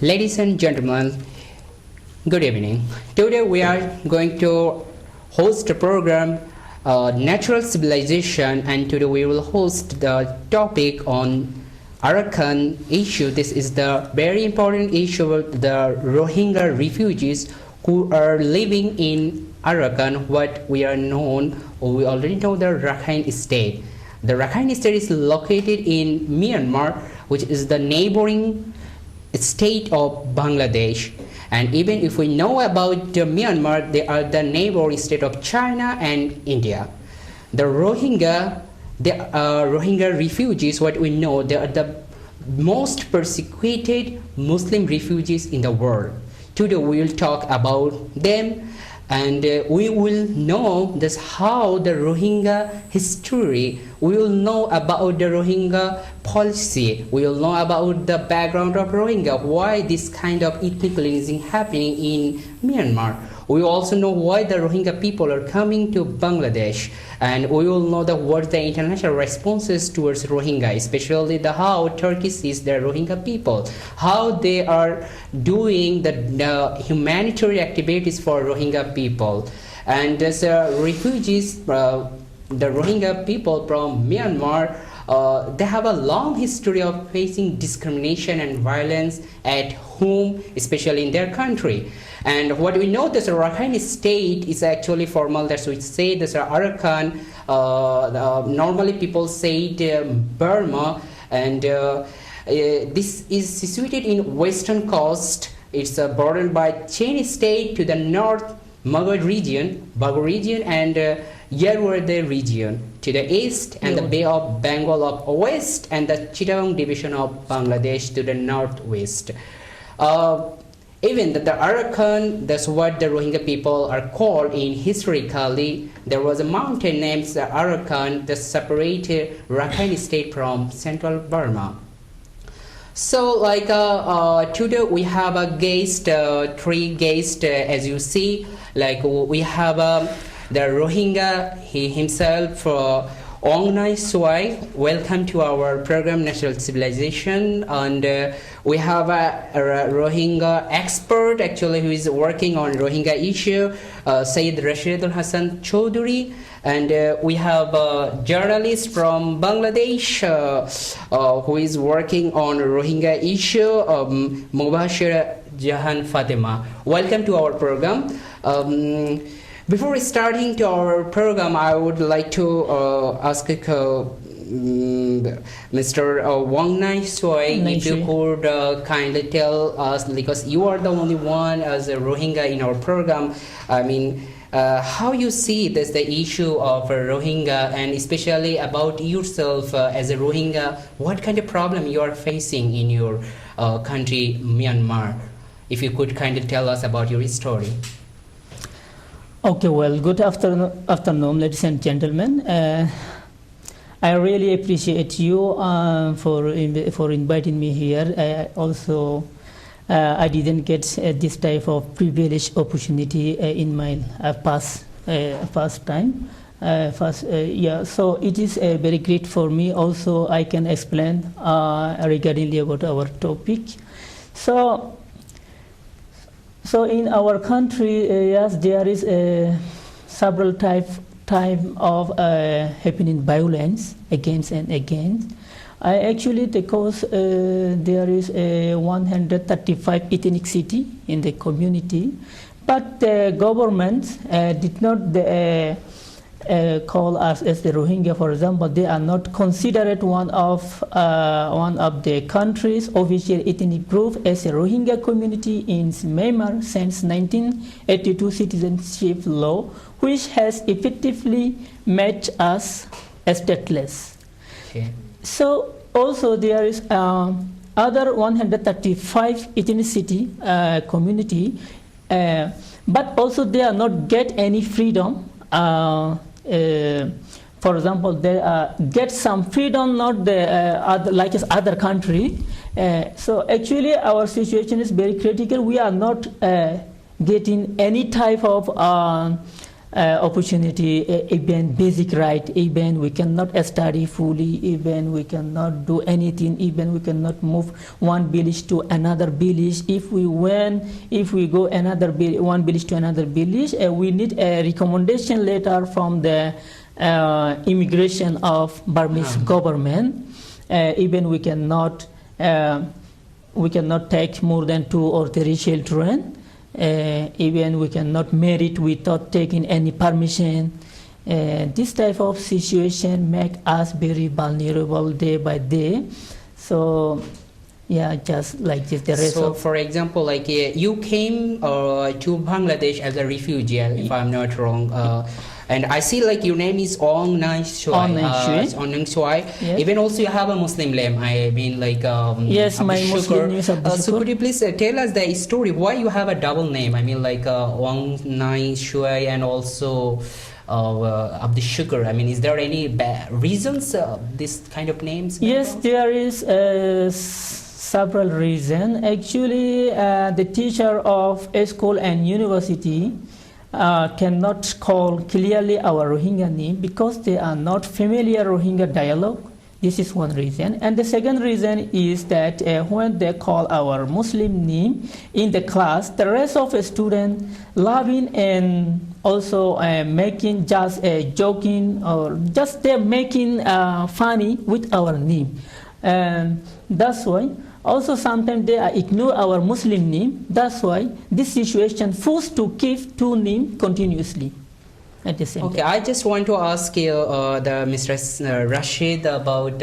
Ladies and gentlemen, good evening. Today we are going to host a program Natural Civilization, and today we will host the topic on Arakan issue. This is the very important issue of the Rohingya refugees who are living in Arakan, what we are known, or we already know, the Rakhine State. The Rakhine State is located in Myanmar, which is the neighboring state of Bangladesh. And even if we know about Myanmar, they are the neighboring state of China and India. The Rohingya refugees, what we know, they are the most persecuted Muslim refugees in the world. Today we will talk about them, and we will know this how the Rohingya history, we will know about the Rohingya policy, we will know about the background of Rohingya, why this kind of ethnic cleansing happening in Myanmar. We also know why the Rohingya people are coming to Bangladesh, and we will know what the international responses towards Rohingya, especially the how Turkey sees the Rohingya people, how they are doing the humanitarian activities for Rohingya people. And as refugees, the Rohingya people from Myanmar, they have a long history of facing discrimination and violence at home, especially in their country. And what we know, this Rakhine State is actually formal, that's we say this Arakan, normally people say Burma, and this is situated in western coast. It's bordered by Chin State to the north, Magad region, and Yerwade region to the east, and the Bay of Bengal of west, and the Chittagong division of Bangladesh to the northwest. Even the Arakan, that's what the Rohingya people are called in historically. There was a mountain named the Arakan that separated Rakhine State from central Burma. So like today we have a guest, three guests as you see. Like we have the Rohingya, he himself, Ong Nai Swai. Welcome to our program Natural Civilization. And we have a Rohingya expert actually who is working on Rohingya issue, Sayyid Rashidul Hassan Chaudhuri. And we have a journalist from Bangladesh who is working on Rohingya issue, Mubashir Jahan Fatima. Welcome to our program. Before starting to our program, I would like to ask Mr. Wang Nai Soy, if you could kindly tell us, because you are the only one as a Rohingya in our program, I mean, how you see this the issue of Rohingya, and especially about yourself as a Rohingya, what kind of problem you are facing in your country, Myanmar? If you could kindly tell us about your story. Okay, well, good afternoon, ladies and gentlemen. I really appreciate you for inviting me here. I didn't get this type of privileged opportunity in my past time. So it is very great for me. Also, I can explain regarding about our topic. So in our country, yes, there is several type of happening violence against and against. Because there is 135 ethnicity in the community, but the government did not call us as the Rohingya, for example. They are not considered one of the country's official ethnic group as a Rohingya community in Myanmar since 1982 citizenship law, which has effectively made us stateless. Okay. So also there is other 135 ethnicity community, but also they are not get any freedom. For example, they get some freedom, not the like as other country. So actually, our situation is very critical. We are not getting any type of opportunity, even basic right, even we cannot study fully, even we cannot do anything, even we cannot move one village to another village. If we go one village to another village, we need a recommendation letter from the immigration of Burmese government. Even we cannot take more than 2 or 3 children. Even we cannot marry without taking any permission. This type of situation make us very vulnerable day by day. So yeah, just like this. So for example, like you came to Bangladesh as a refugee, if I'm not wrong. And I see like your name is Ong Nang Shuai. Yes. Even also you have a Muslim name. I mean like yes, my Muslim name is so could you please tell us the story why you have a double name? I mean like Ong Nang Shuai and also Abdul Shukr. I mean, is there any reasons this kind of names? Yes, there is several reasons. Actually, the teacher of a school and university cannot call clearly our Rohingya name because they are not familiar Rohingya dialogue. This is one reason. And the second reason is that when they call our Muslim name in the class, the rest of the students laughing and also making just joking or just they're making funny with our name. And that's why also sometimes they ignore our Muslim name. That's why this situation forced to keep 2 names continuously at the same time. I just want to ask you, the Mr. Rashid, about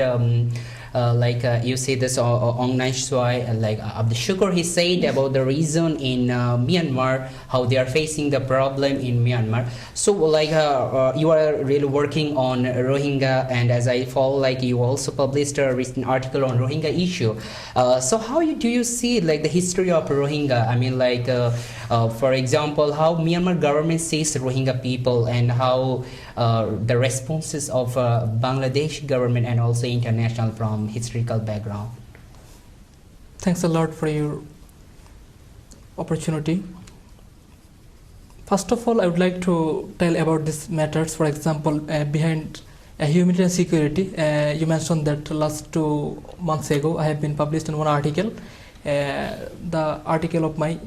you say this Ong Nang Shuai, like Abdul Shukr, he said about the reason in Myanmar, how they are facing the problem in Myanmar. So like you are really working on Rohingya, and as I follow, like you also published a recent article on Rohingya issue. So how do you see like the history of Rohingya? I mean like for example, how Myanmar government sees Rohingya people and how the responses of Bangladesh government and also international from historical background. Thanks a lot for your opportunity. First of all, I would like to tell about these matters. For example, behind humanitarian security, you mentioned that last 2 months ago I have been published in one article, the article of my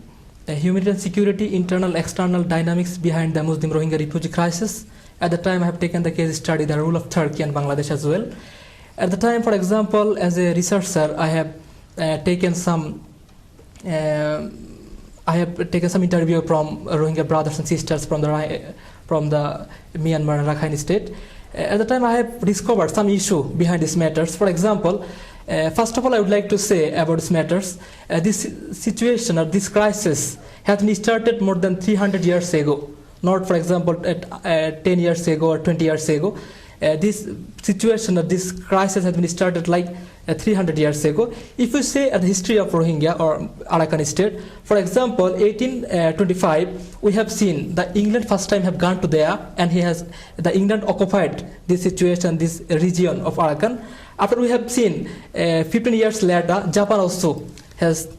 humanitarian security, internal external dynamics behind the Muslim Rohingya refugee crisis. At the time I have taken the case study, the role of Turkey and Bangladesh as well. At the time, for example, as a researcher, I have taken some interview from Rohingya brothers and sisters from the Myanmar and Rakhine state. At the time, I have discovered some issue behind these matters. For example, first of all, I would like to say about these matters, this situation or this crisis has been started more than 300 years ago. Not, for example, 10 years ago or 20 years ago. This situation or this crisis has been started like 300 years ago. If you say the history of Rohingya or Arakan state, for example, 1825, we have seen that England first time have gone to there, and the England occupied this situation, this region of Arakan. After we have seen 15 years later, Japan also has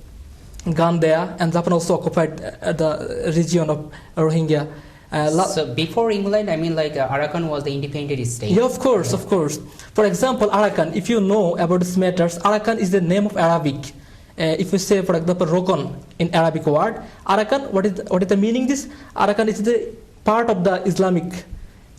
gone there, and Japan also occupied the region of Rohingya. So before England, I mean like Arakan was the independent state. Yeah, of course, of course. For example, Arakan, if you know about these matters, Arakan is the name of Arabic. If you say, for example, Rokon in Arabic word, Arakan, what is the meaning this? Arakan is the part of the Islamic.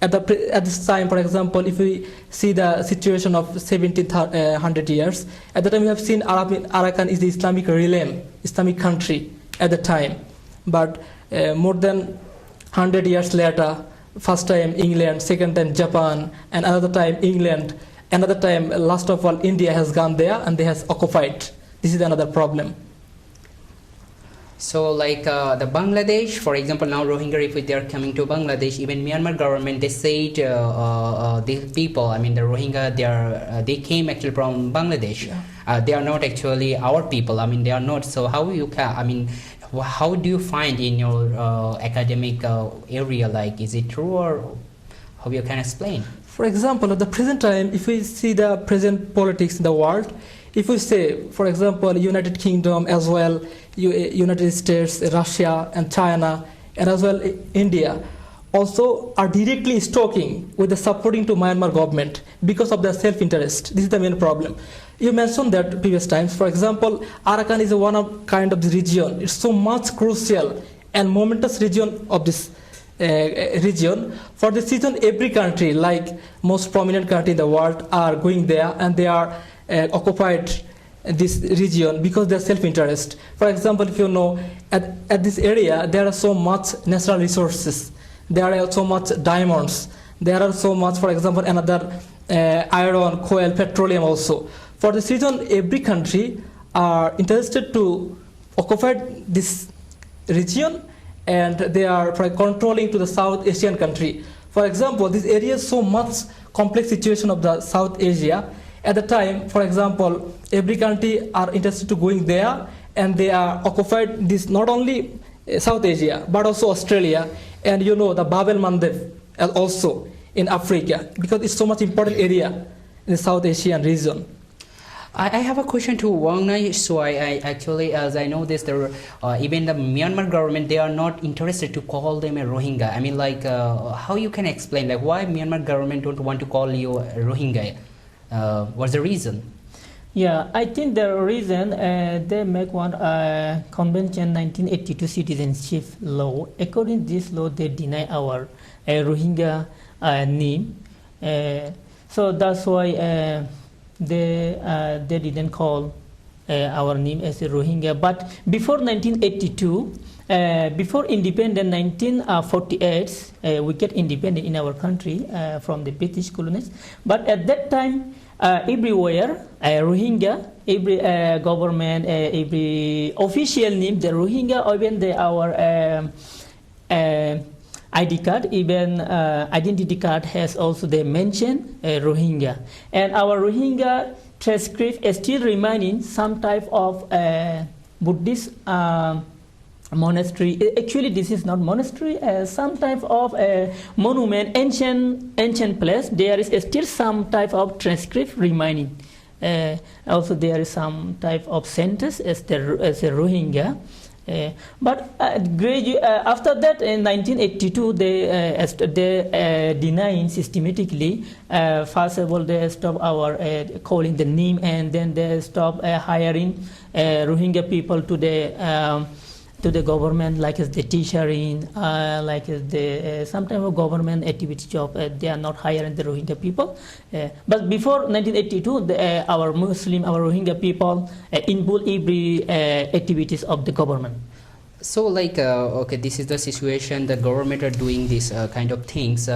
At this time, for example, if we see the situation of 1700 years, at the time we have seen Arakan is the Islamic realm, Islamic country at the time. But more than 100 years later, first time England, second time Japan, and another time England, another time, last of all, India has gone there and they has occupied. This is another problem. So like the Bangladesh, for example, now Rohingya refugees, they are coming to Bangladesh. Even Myanmar government, they said the people, I mean the Rohingya, they came actually from Bangladesh. Yeah. They are not actually our people. I mean they are not. So how you can? I mean, how do you find in your academic area? Like, is it true or how you can explain? For example, at the present time, if we see the present politics in the world, if we say, for example, United Kingdom as well, United States, Russia and China, and as well India, also are directly stalking with the supporting to Myanmar government because of their self-interest. This is the main problem. You mentioned that previous times. For example, Arakan is one of kind of the region. It's so much crucial and momentous region of this region. For this reason, every country, like most prominent country in the world, are going there and they are occupied this region because their self-interest. For example, if you know, at this area, there are so much natural resources. There are so much diamonds. There are so much, for example, another iron, coal, petroleum also. For this reason, every country are interested to occupy this region, and they are controlling to the South Asian country. For example, this area is so much complex situation of the South Asia. At the time, for example, every country are interested to going there, and they are occupied this not only South Asia but also Australia, and you know the Bab el Mandeb also in Africa, because it's so much important area in the South Asian region. I have a question to Wang Nai. So I actually, as I know this, there even the Myanmar government, they are not interested to call them a Rohingya. I mean, like, how you can explain, like, why Myanmar government don't want to call you a Rohingya? What's the reason? Yeah, I think the reason they make one convention 1982 citizenship law. According to this law, they deny our Rohingya name. So that's why they didn't call our name as a Rohingya. But before 1982, before independence 1948, we get independent in our country from the British colonies. But at that time, everywhere Rohingya, every government, every official name, the Rohingya, even our ID card, even identity card has also they mention Rohingya. And our Rohingya transcript is still remaining some type of Buddhist monastery. Actually, this is not monastery, some type of monument, ancient place. There is still some type of transcript remaining. Also, there is some type of sentence as a Rohingya. But after that, in 1982, they denying systematically. First of all, they stop our calling the name, and then they stop hiring Rohingya people to the government, like as the teaching, like as the some type of government activity job. They are not hiring the Rohingya people. But before 1982, our Rohingya people involve every activities of the government. So, like, okay, this is the situation. The government are doing this kind of things,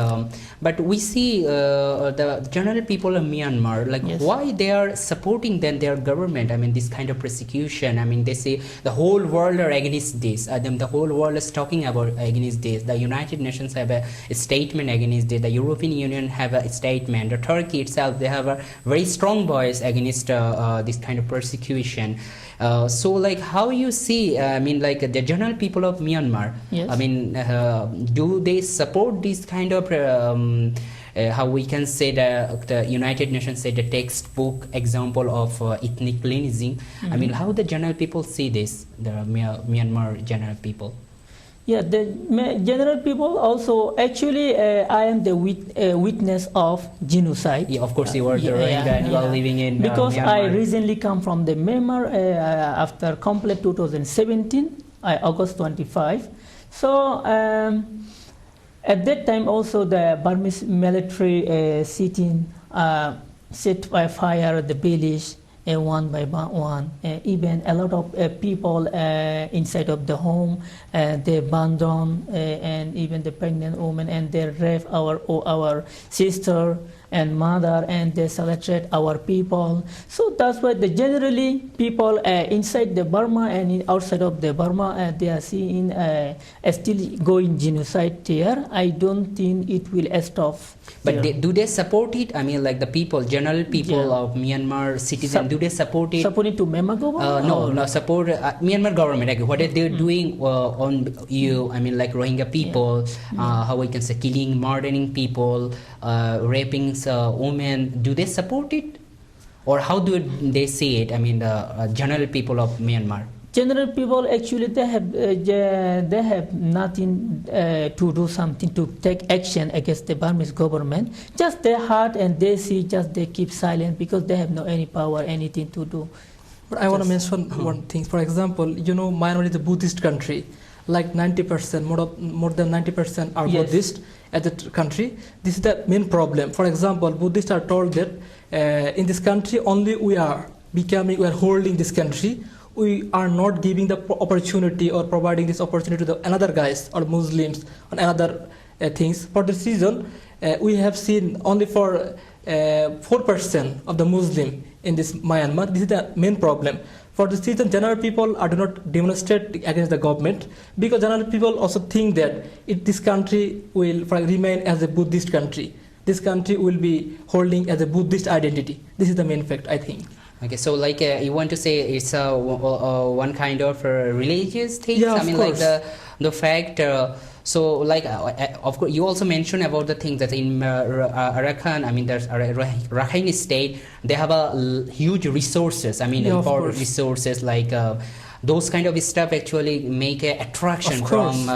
but we see the general people of Myanmar, like, yes, why they are supporting then their government. I mean, this kind of persecution. I mean, they say the whole world are against this. The whole world is talking about against this. The United Nations have a statement against this. The European Union have a statement. The Turkey itself, they have a very strong voice against this kind of persecution. So, like, how you see, I mean, like, the general people of Myanmar, yes, I mean, do they support this kind of, how we can say the United Nations say the textbook example of ethnic cleansing? Mm-hmm. I mean, how the general people see this, the Myanmar general people? Yeah, the general people also, actually, I am the witness of genocide. Yeah, of course, you are the Rohingya and you are living in because Myanmar. I recently come from the Myanmar after complete 2017, August 25. So at that time also the Burmese military set fire the village one by one. Even a lot of people inside of the home, they abandon, and even the pregnant woman, and they rape our sister and mother, and they selected our people. So that's why generally people inside the Burma and outside of the Burma, they are seeing still going genocide there. I don't think it will stop. But do they support it? I mean, like the people, general people of Myanmar citizens, do they support it? Support it to Myanmar government? No, support Myanmar government. Like, what are they doing on you? I mean, like Rohingya people, how we can say, killing, murdering people, raping women. Do they support it? Or how do they see it? I mean, the general people of Myanmar. general people actually they have nothing to do something to take action against the Burmese government. Just their heart and they see, just they keep silent because they have no any power, anything to do. But I want to mention one thing. For example, you know, Myanmar is a Buddhist country. Like 90%, more than 90% are Yes. Buddhist at the country. This is the main problem. For example, Buddhists are told that in this country only we are holding this country. We are not giving the opportunity or providing this opportunity to the another guys or Muslims and another things. For this reason, we have seen only for 4% of the Muslim in this Myanmar. This is the main problem. For this reason, general people do not demonstrate against the government because general people also think that this country will remain as a Buddhist country. This country will be holding as a Buddhist identity. This is the main fact, I think. Okay, so like you want to say it's one kind of religious thing? Yeah, I mean, course. like the fact. So, like, of course, you also mentioned about the thing that in Arakan, I mean, there's Rakhine state, they have a huge resources. I mean, Yeah, important resources like those kind of stuff actually make an attraction from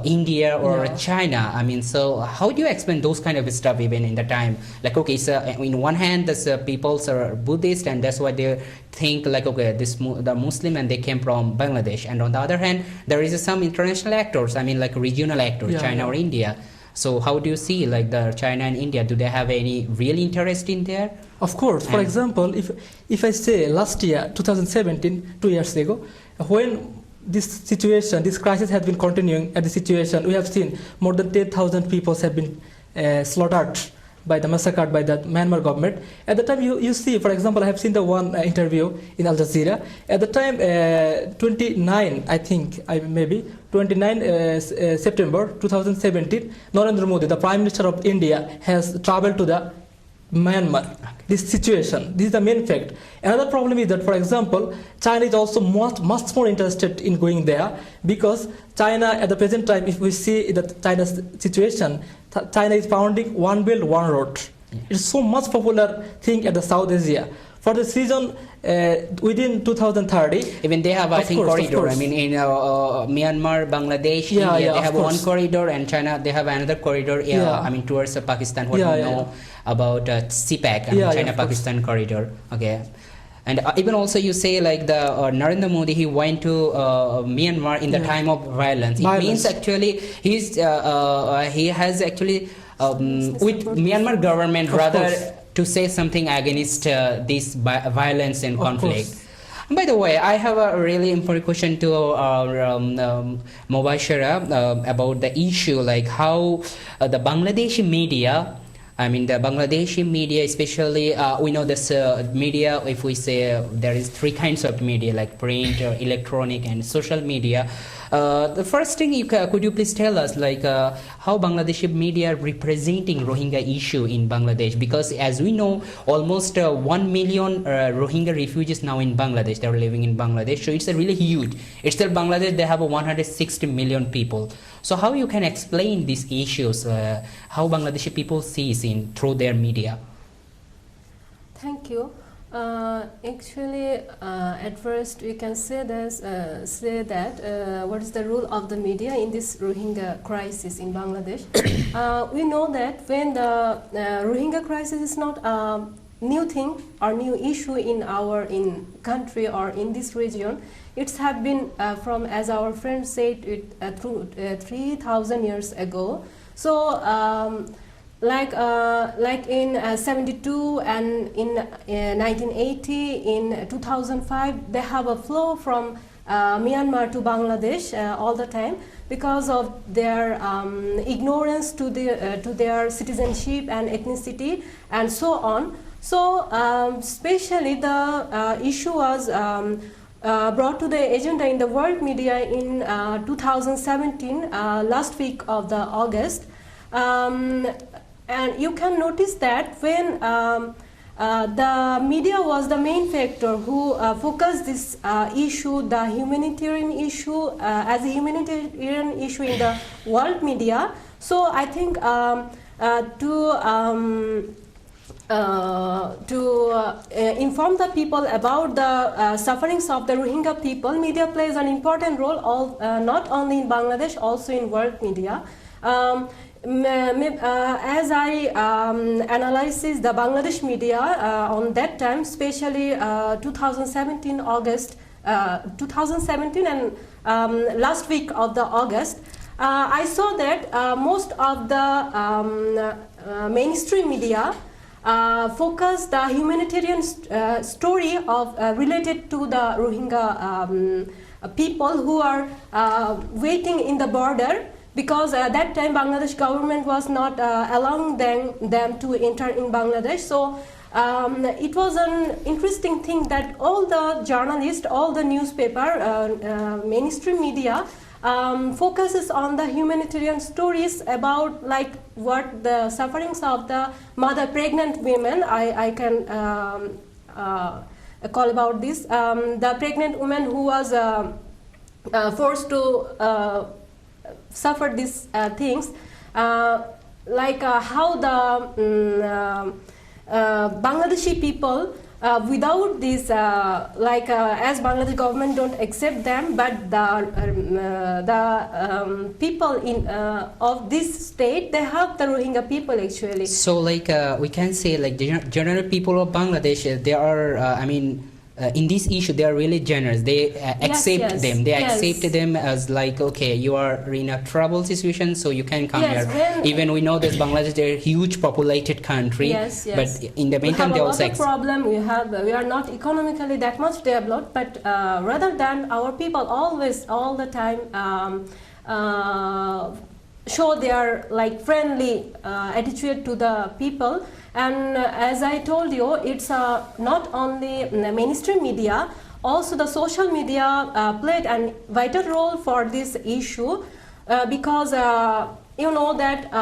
India or China. I mean, so how do you explain those kind of stuff even in the time? Like, okay, so in one hand, the peoples are Buddhist and that's why they think like, okay, the Muslim and they came from Bangladesh. And on the other hand, there is some international actors, I mean, like regional actors, China or India. So how do you see like the China and India? Do they have any real interest in there? Of course. For example, if I say last year, 2017, 2 years ago, when this situation, this crisis has been continuing at the situation, we have seen more than 10,000 people have been slaughtered massacred by the Myanmar government. At the time, you see, for example, I have seen the one interview in Al Jazeera. At the time, 29 September 2017, Narendra Modi, the Prime Minister of India, has traveled to the Myanmar. This situation, this is the main fact. Another problem is that, for example, China is also much more interested in going there because China at the present time, if we see that China's situation, China is founding One Belt, One Road. It's so much popular thing at the South Asia. For this reason, within 2030, even they have, I think, corridor. I mean, in Myanmar, Bangladesh, India, they have one corridor, and China, they have another corridor. I mean, towards Pakistan. What we know about CPAC, I mean, China-Pakistan corridor. Okay. And even also you say like the Narendra Modi, he went to Myanmar in the time of violence. It means actually he has actually with Myanmar government to say something against this violence and conflict. By the way, I have a really important question to Mubashara about the issue, like how the Bangladeshi media, I mean the Bangladeshi media, especially we know this media, if we say there is three kinds of media like print, electronic and social media. The first thing, could you please tell us like how Bangladeshi media representing Rohingya issue in Bangladesh? Because as we know, almost 1 million Rohingya refugees now in Bangladesh. They are living in Bangladesh, so it's a really huge. It's still Bangladesh. They have 160 million people. So how you can explain these issues? How Bangladeshi people sees in through their media? Thank you. Actually, at first we can say that what is the role of the media in this Rohingya crisis in Bangladesh. We know that when the Rohingya crisis is not a new thing or new issue in our country or in this region, it's have been from, as our friend said, through 3,000 years ago. So. Like in 72 and in 1980, in 2005, they have a flow from Myanmar to Bangladesh all the time because of their ignorance to their citizenship and ethnicity and so on. So especially the issue was brought to the agenda in the world media in 2017, last week of the August. And you can notice that when the media was the main factor who focused this issue, the humanitarian issue, as a humanitarian issue in the world media. So I think inform the people about the sufferings of the Rohingya people, media plays an important role, not only in Bangladesh, also in world media. As I analysis the Bangladesh media on that time, especially 2017 August, 2017 and last week of the August, I saw that most of the mainstream media focus the humanitarian story of related to the Rohingya people who are waiting in the border, because at that time Bangladesh government was not allowing them to enter in Bangladesh. So it was an interesting thing that all the journalists, all the newspaper, mainstream media focuses on the humanitarian stories about like what the sufferings of the mother pregnant women. I can call about this, the pregnant woman who was forced to suffer these things, like how the Bangladeshi people without this, as Bangladesh government don't accept them, but the people in of this state, they help the Rohingya people actually. So like we can say like the general people of Bangladesh, they are in this issue they are really generous. They accept them. They accept them as like, okay, you are in a trouble situation, so you can come here. Even we know that Bangladesh is a huge populated country, but in the meantime they also accept. Problem we are not economically that much developed, but rather than our people always all the time show their like friendly attitude to the people. And as I told you, it's not only the mainstream media, also the social media played a vital role for this issue, because you know that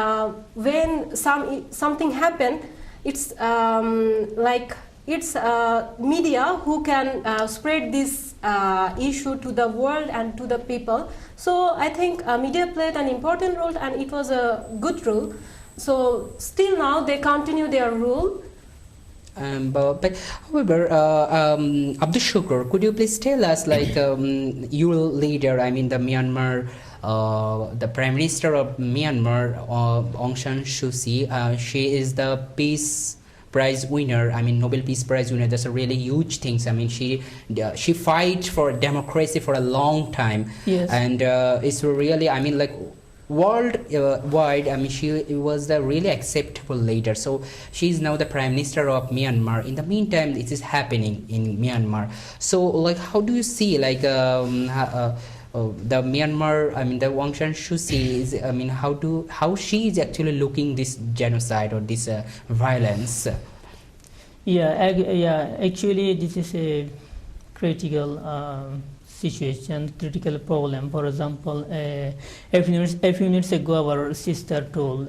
when something happened, it's like it's media who can spread this issue to the world and to the people. So I think media played an important role, and it was a good role. So still now they continue their rule. But however, Abdul Shukur, could you please tell us, like your leader, I mean the Myanmar, the Prime Minister of Myanmar, Aung San Suu Kyi, she is the Peace Prize winner. I mean Nobel Peace Prize winner. That's a really huge thing. I mean she fight for democracy for a long time, and it's really, I mean like worldwide, I mean she was the really acceptable leader. So she is now the Prime Minister of Myanmar. In the meantime, it is happening in Myanmar. So like how do you see like the Myanmar, I mean the Aung San Suu Kyi is, I mean how she is actually looking this genocide or this violence? Actually this is a critical situation, critical problem. For example, a few minutes ago our sister told,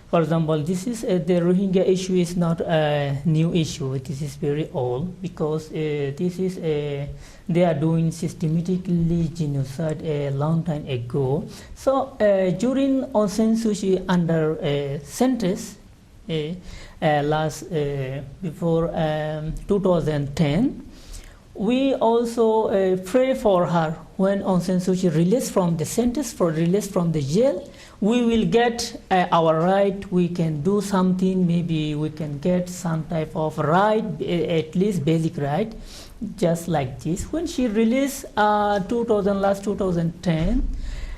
for example, this is the Rohingya issue is not a new issue. This is very old, because this is they are doing systematically genocide a long time ago. So during Aung San Suu Kyi under sentence before 2010. We also pray for her when Aung San Suu Kyi released from the sentence, released from the jail. We will get our right. We can do something. Maybe we can get some type of right, at least basic right, just like this. When she released last 2010,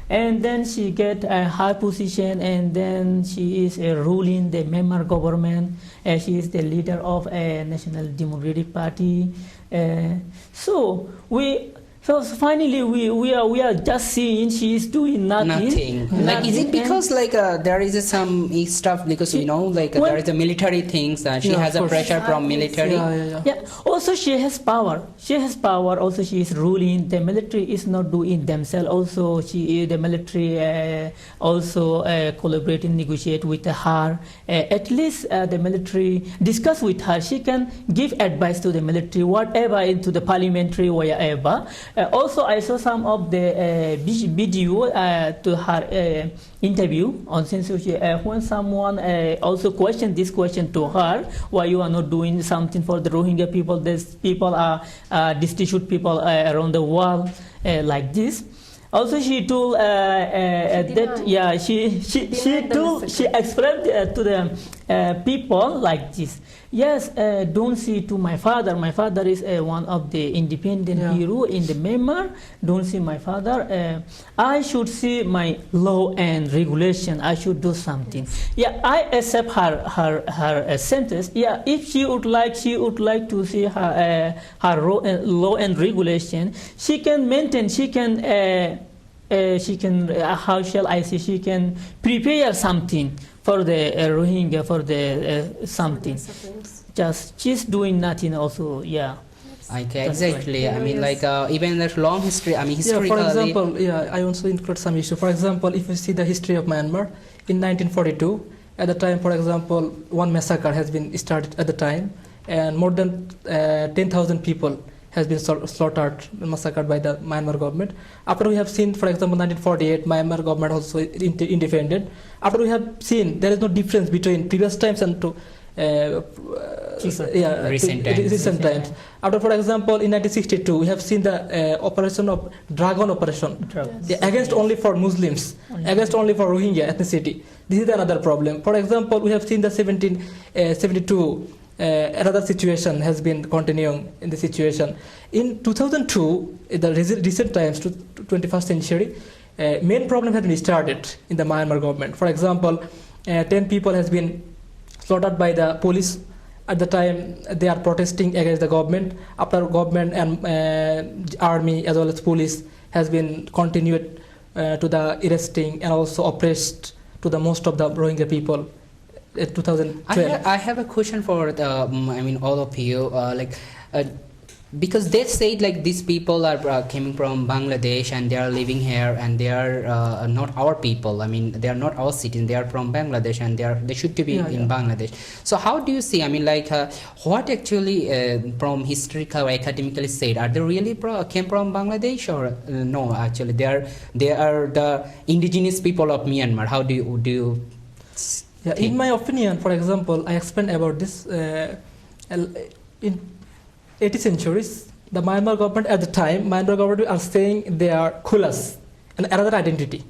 and then she get a high position, and then she is ruling the Myanmar government. She is the leader of a National Democratic Party. So finally we are just seeing she is doing nothing. Like is it because like there is some stuff, because we know like there is a military things that she has a pressure from military. Also she has power. Also she is ruling. The military is not doing themselves. Also the military also collaborate and negotiate with her. At least the military discuss with her. She can give advice to the military, whatever, into the parliamentary, wherever. Also, I saw some of the video to her interview on censorship when someone also questioned this question to her, why you are not doing something for the Rohingya people? These people are destitute people around the world like this. Also, she told that she explained to the people like this. Yes, don't see to my father. My father is one of the independent hero in the Myanmar. Don't see my father. I should see my law and regulation. I should do something. Yeah, I accept her sentence. Yeah, if she would like to see her law and regulation, she can maintain. She can how shall I say? She can prepare something for the Rohingya, for the something. Just she's doing nothing also. Yeah. Okay, exactly. Right. I mean, like even that long history. I mean, historically. Yeah, for example, I also include some issue. For example, if you see the history of Myanmar in 1942, at the time, for example, one massacre has been started at the time, and more than 10,000 people has been slaughtered, massacred by the Myanmar government. After we have seen, for example, 1948, Myanmar government also independent. After we have seen, there is no difference between previous times and to recent times. After, for example, in 1962, we have seen the operation of Dragon operation against only for Muslims, against only for Rohingya ethnicity. This is another problem. For example, we have seen the 1772. Another situation has been continuing in the situation. In 2002, in the recent times, to 21st century, main problem has been started in the Myanmar government. For example, 10 people has been slaughtered by the police. At the time, they are protesting against the government. After government and army as well as police has been continued to the arresting and also oppressed to the most of the Rohingya people. 2012. I have a question for all of you. Because they said like these people are coming from Bangladesh and they are living here and they are not our people. I mean, they are not our citizens. They are from Bangladesh and they should to be in Bangladesh. So how do you see? I mean, like what actually from historical or academically said? Are they really came from Bangladesh or no? Actually, they are the indigenous people of Myanmar. How do you? Yeah, in my opinion, for example, I explained about this in 80th centuries. The Myanmar government at the time, Myanmar government are saying they are Kulas, and another identity.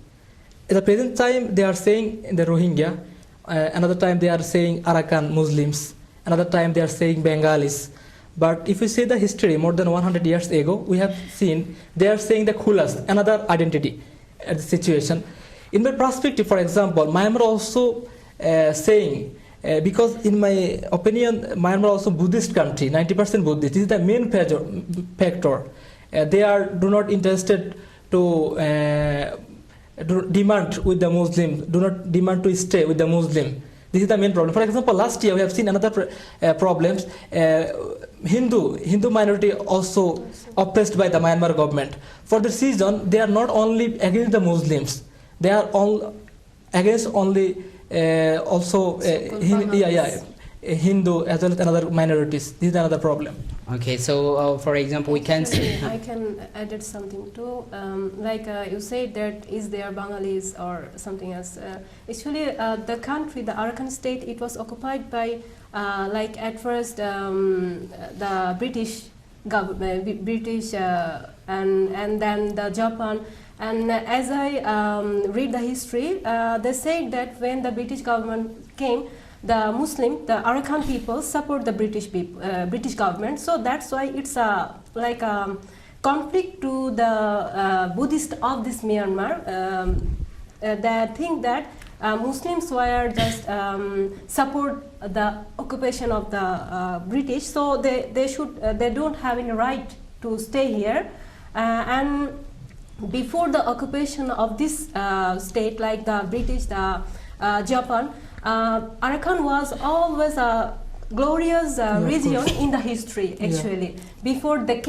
At the present time, they are saying the Rohingya. Another time, they are saying Arakan Muslims. Another time, they are saying Bengalis. But if you see the history, more than 100 years ago, we have seen they are saying the Kulas, another identity at the situation. In my perspective, for example, Myanmar also saying, because in my opinion, Myanmar also Buddhist country, 90% Buddhist. This is the main factor. They do not interested to demand with the Muslim, do not demand to stay with the Muslim. This is the main problem. For example, last year we have seen another problems. Hindu minority also oppressed by the Myanmar government. For this reason, they are not only against the Muslims, they are all against only also Hindu as well as another minorities. This is another problem. Okay, so for example, we can see. I can add something too. You said that is there Bengalis or something else. Actually, the country, the Arakan state, it was occupied by at first the British government, and then the Japan. And as I read the history, they said that when the British government came, the Arakan people support the British government. So that's why it's a conflict to the Buddhist of this Myanmar. They think that Muslims were just support the occupation of the British, so they don't have any right to stay here, and before the occupation of this state, like the British, the Japan, Arakan was always a glorious region in the history. Actually, before the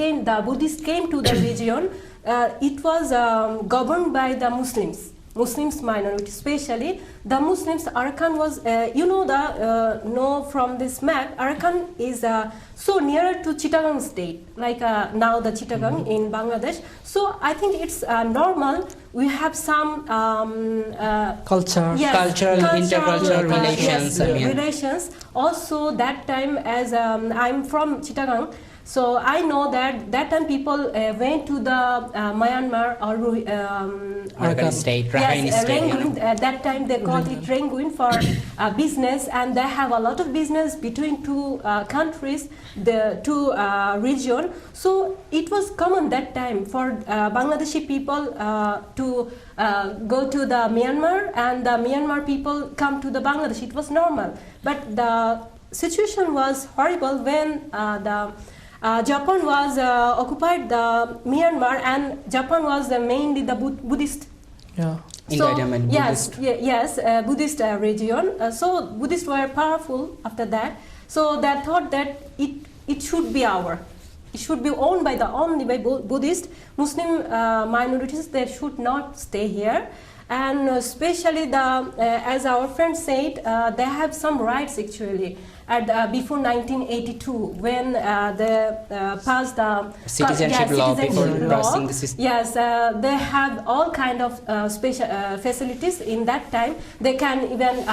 Buddhists came to the region, it was governed by the Muslims. Muslims minority, especially the Muslims. Arakan was, know from this map, Arakan is so nearer to Chittagong state, like now the Chittagong in Bangladesh. So I think it's normal. We have some culture, intercultural relations. Relations. Also that time, as I'm from Chittagong, so I know that time people went to the Myanmar or Rakhine state. Rangoon. That time they called it Rangoon for business, and they have a lot of business between two countries, the two region. So it was common that time for Bangladeshi people to go to the Myanmar, and the Myanmar people come to the Bangladesh. It was normal, but the situation was horrible when Japan was occupied the Myanmar, and Japan was mainly the Buddhist. Yeah. Buddhist region. So Buddhists were powerful after that. So they thought that it should be it should be owned by only by Buddhist. Muslim minorities, they should not stay here. And especially as our friend said, they have some rights actually. Before 1982, when they passed the citizenship law before passing the system. Yes, they have all kind of special facilities in that time. They can even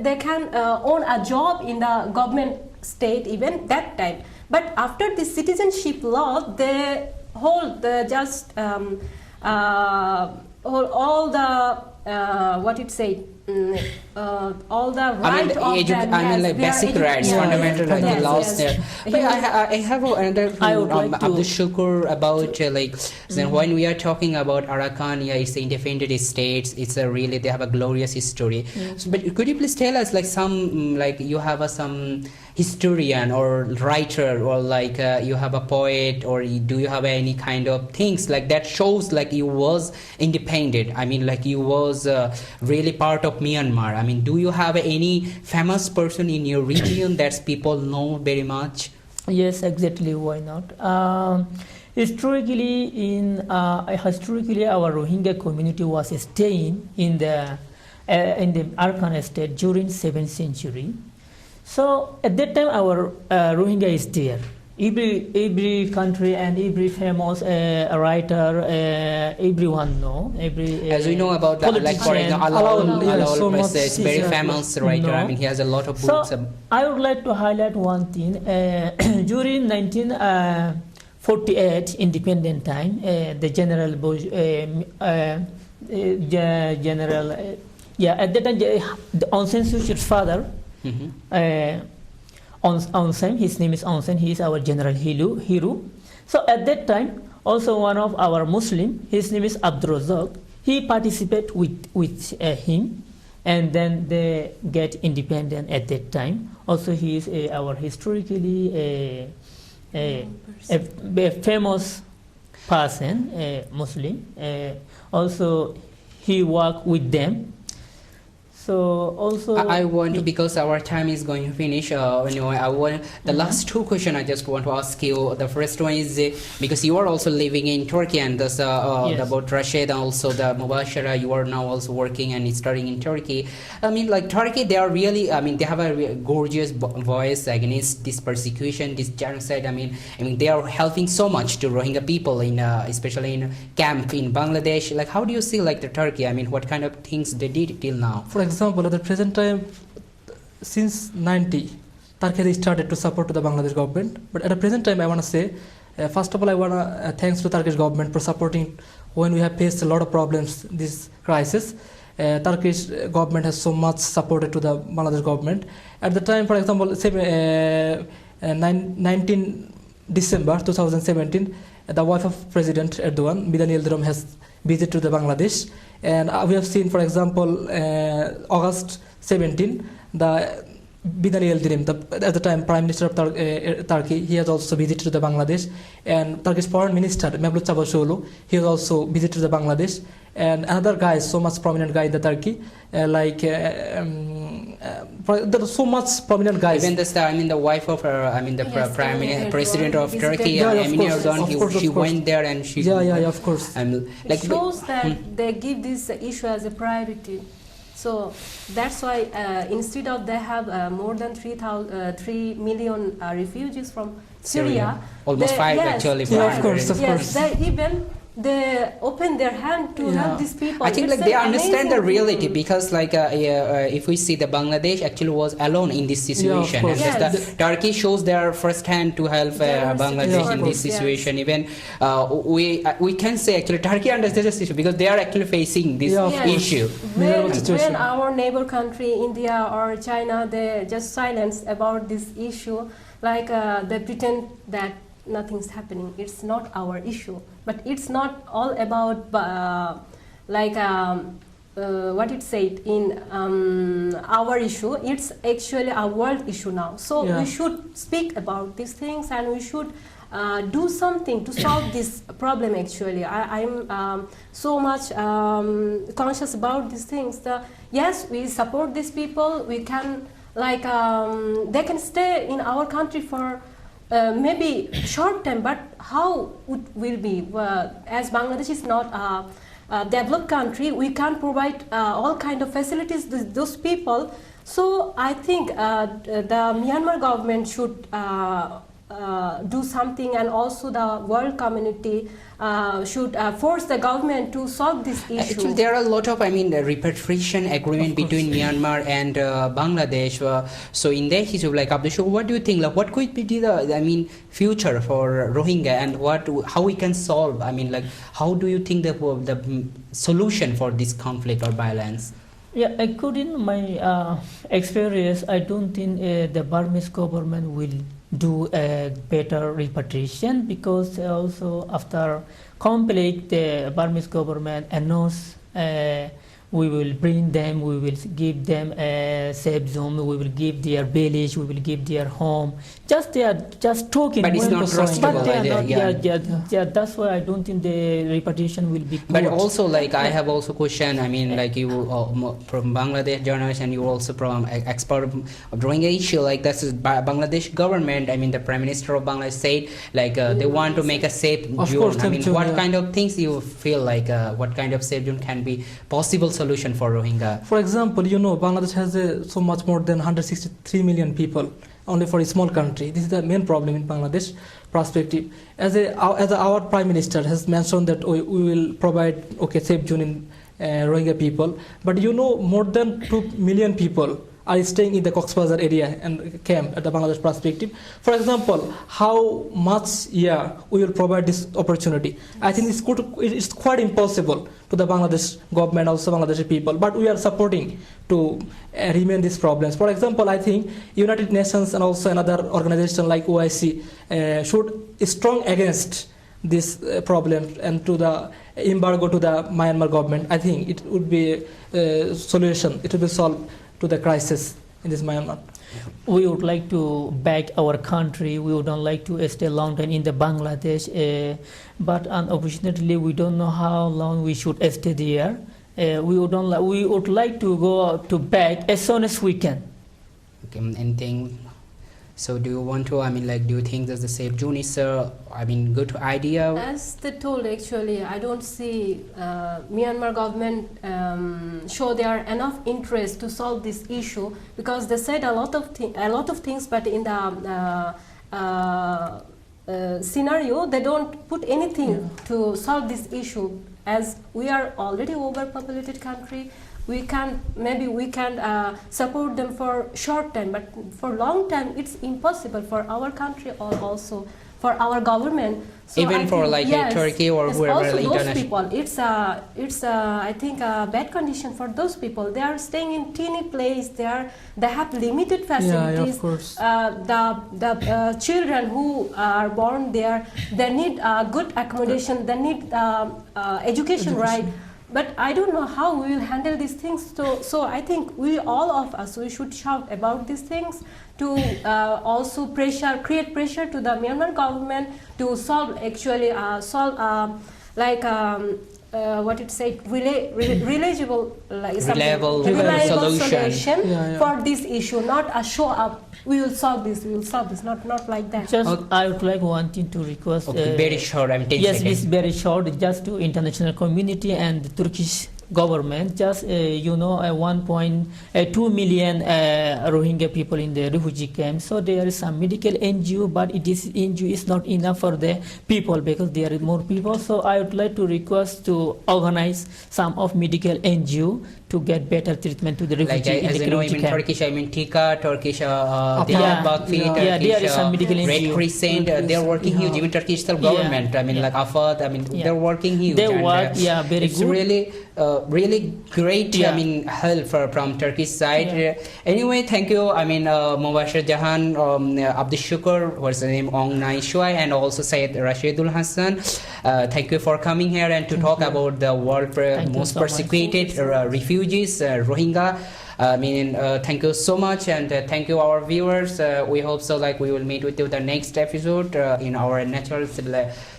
they can own a job in the government state even that time. But after the citizenship law, they hold all the what it say. All the right of them, basic rights, fundamental rights, the laws there. But I have another Abdul Shukur about then when we are talking about Arakan, it's the independent states. It's really they have a glorious history. So, but could you please tell us some you have some historian or writer or you have a poet, or do you have any kind of things that shows you was independent? I mean you was really part of Myanmar. I mean, do you have any famous person in your region that people know very much? Yes, exactly. Why not? Historically, our Rohingya community was staying in the Arakan state during 7th century. So at that time, our Rohingya is there. Every country and every famous writer, everyone know. As we know about that, for example, is very famous writer. No. I mean, he has a lot of books. So I would like to highlight one thing. During 1948 independent time, the General Bush, at that time, the Aung San Suu Kyi's father. Aung San, his name is Aung San, he is our general hero. So at that time, also one of our Muslim, his name is Abdul Razak, he participated with him, and then they get independent at that time. Also he is our historically a famous person, Muslim. Also he worked with them. So also I want to, because our time is going to finish, I want the last two questions I just want to ask you. The first one is because you are also living in Turkey, and thus about Rashid and also the Mubashara, you are now also working and studying in Turkey. I mean, Turkey, they are really, they have a gorgeous voice against this persecution, this genocide. I mean they are helping so much to Rohingya people in especially in camp in Bangladesh. How do you see the Turkey? I mean, what kind of things they did till now? For example, at the present time, since 90, Turkey has started to support the Bangladesh government. But at the present time, I want to say, first of all, I want to thanks to Turkish government for supporting when we have faced a lot of problems this crisis. Turkish government has so much supported to the Bangladesh government. At the time, for example, 19 December 2017, the wife of President Erdogan, Binali Yildirim, has visited to the Bangladesh. And we have seen, for example, August 17, the Binali Yildirim, at the time Prime Minister of Turkey, he has also visited the Bangladesh, and Turkish Foreign Minister Mevlut Çavuşoğlu, he has also visited the Bangladesh, and another guy, so much prominent guy in the Turkey, there are so much prominent guys. Even the wife of her, the Yes, President of Turkey, Yeah, of Emine course, Erdogan, of course, she of course. went there and she. Of course. It shows that they give this issue as a priority. So that's why instead of they have more than 3 million refugees from Syria, Almost they- 5 yes, actually. Yeah, of course, of yes, course. they even they open their hand to help these people. I think It's they an understand the amazing reality thing. because if we see the Bangladesh actually was alone in this situation, course. and just Yes. the Turkey shows their first hand to help Generosity. Bangladesh Yeah, in of this course, situation. Even we can say actually Turkey understands the situation because they are actually facing this Yeah, of Yes. issue. Miserable situation. When our neighbor country, India or China, they just silence about this issue, like they pretend that nothing's happening. It's not our issue, but it's not all about what it said in our issue. It's actually a world issue now. So Yeah. we should speak about these things and we should do something to solve this problem. Actually, I'm so much conscious about these things. Yes, we support these people. We can they can stay in our country for maybe short time, but how it will be? As Bangladesh is not a developed country, we can't provide all kind of facilities to those people. So I think the Myanmar government should do something, and also the world community should force the government to solve this issue. Actually, there are a lot of, the repatriation agreement between Myanmar and Bangladesh. So in that issue, Abdul, what do you think? What could be the, future for Rohingya, and how we can solve? How do you think the solution for this conflict or violence? Yeah, according to my experience, I don't think the Burmese government will do a better repatriation, because also after conflict, the Burmese government announced we will bring them, we will give them a safe zone, we will give their village, we will give their home. They are just talking. But it's not trustable But they are idea, not, yeah, that's why I don't think the repatriation will be good. But also, I have also question. You from Bangladesh journalist, and you also from expert of Rohingya issue. That's Bangladesh government. The Prime Minister of Bangladesh said they want to make a safe Of zone. course, What kind of things you feel what kind of safe zone can be possible solution for Rohingya? For example, Bangladesh has so much more than 163 million people, only for a small country. This is the main problem in Bangladesh perspective. As our Prime Minister has mentioned that we will provide safe zone in Rohingya people, but more than 2 million people are staying in the Cox's Bazar area and camp at the Bangladesh perspective. For example, how much we will provide this opportunity? I think it's quite impossible to the Bangladesh government, also Bangladeshi people, but we are supporting to remain these problems. For example, I think United Nations and also another organization like OIC should strong against this problem and to the embargo to the Myanmar government. I think it would be a solution. It would be solved to the crisis in this Myanmar. We would like to back our country. We would not like to stay long time in the Bangladesh, but unfortunately we don't know how long we should stay there. We would like to go to back as soon as we can. Okay, anything? So do you want to? Do you think that the safe zone is good idea? As they told, actually, I don't see Myanmar government show there enough interest to solve this issue, because they said a lot of things, but in the scenario they don't put anything to solve this issue. As we are already overpopulated country, we can support them for short time, but for long time it's impossible for our country or also for our government. So Even I for think, Turkey or yes, whoever also those international. people, it's I think a bad condition for those people. They are staying in teeny place. They have limited facilities. of course. The children who are born there, they need good accommodation. They need education, right? but I don't know how we will handle these things. So I think all of us, we should shout about these things to also create pressure to the Myanmar government to solve what it said, reliable solution for this issue, not a show up. We will solve this. Not like that. Just I would like wanting to request. Very short. 10 yes, seconds. it's very short. Just to international community and the Turkish government. Just 1.2 million Rohingya people in the refugee camp. So there is some medical NGO, but NGO is not enough for the people because there are more people. So I would like to request to organize some of medical NGO to get better treatment to the refugee in the refugee camp. Turkish, Tika, Turkish, Turkish there is some medical Red NGO. Crescent. They're working huge. Even Turkish government. Like Afad. They're working huge. They work. Very it's good. Really great. Help from Turkish side. Anyway, thank you. Mubashir Jahan, Abdul Shukur, what's the name, Ong Nai Shuai, and also Syed Rashidul Hassan. Thank you for coming here and to talk about the world most persecuted refugees, Rohingya. Thank you so much, and thank you our viewers. We hope so. We will meet with you the next episode in our Natural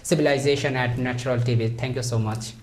Civilization at Natural TV. Thank you so much.